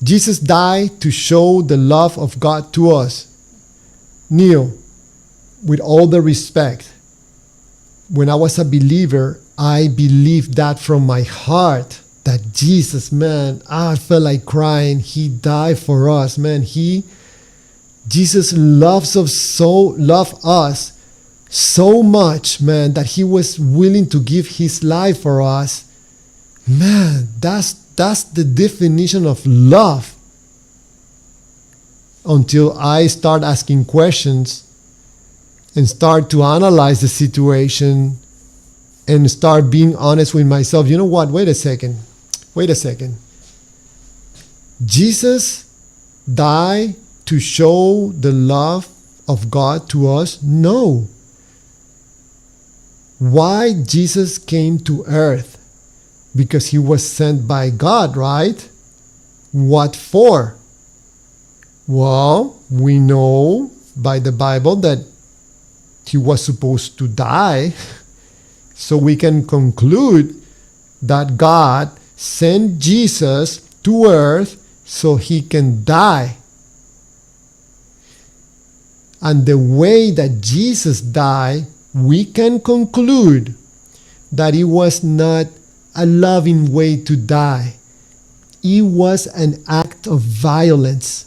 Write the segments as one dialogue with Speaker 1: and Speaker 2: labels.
Speaker 1: Jesus died to show the love of God to us. Neil, with all the respect, when I was a believer, I believed that from my heart, that Jesus, man, I felt like crying. He died for us, man. Jesus loves us so much, man, that he was willing to give his life for us. Man, that's the definition of love. Until I start asking questions and start to analyze the situation and start being honest with myself. You know what? Wait a second. Jesus died to show the love of God to us? No. Why Jesus came to earth? Because he was sent by God, right? What for? Well, we know by the Bible that he was supposed to die. So we can conclude that God sent Jesus to earth so he can die. And the way that Jesus died, we can conclude that it was not a loving way to die. It was an act of violence.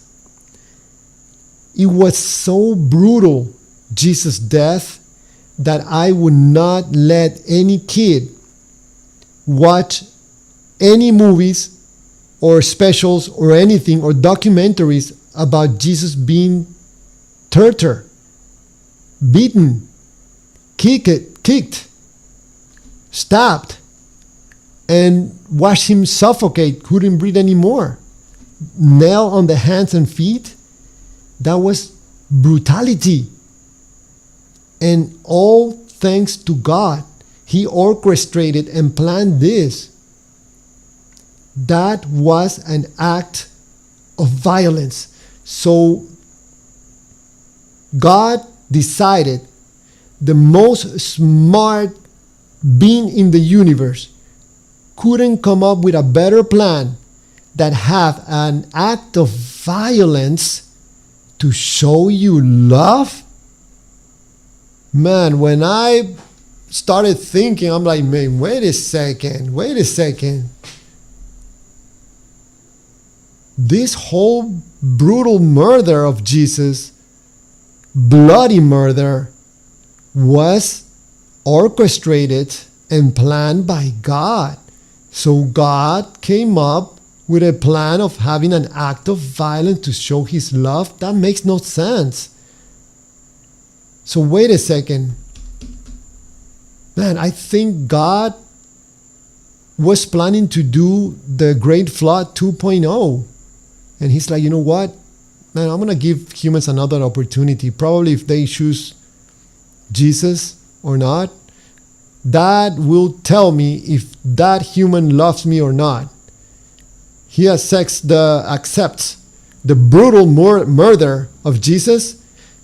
Speaker 1: It was so brutal, Jesus' death, that I would not let any kid watch any movies or specials or anything or documentaries about Jesus being tortured, beaten, kicked, stabbed, and watch him suffocate, couldn't breathe anymore. Nail on the hands and feet. That was brutality. And all thanks to God, he orchestrated and planned this. That was an act of violence. So God decided the most smart being in the universe couldn't come up with a better plan than have an act of violence to show you love. Man, when I started thinking, I'm like, man, wait a second. This whole brutal murder of Jesus, bloody murder, was orchestrated and planned by God. So God came up with a plan of having an act of violence to show his love. That makes no sense. So wait a second. Man, I think God was planning to do the Great Flood 2.0. And he's like, you know what? Man, I'm going to give humans another opportunity. Probably if they choose Jesus or not, that will tell me if that human loves me or not. He accepts the brutal murder of Jesus,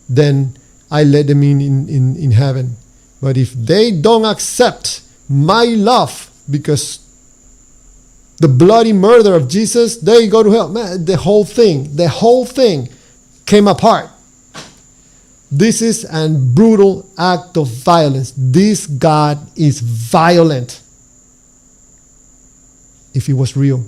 Speaker 1: then I let them in heaven. But if they don't accept my love because the bloody murder of Jesus, they go to hell. Man, the whole thing came apart. This is a brutal act of violence. This God is violent. If he was real.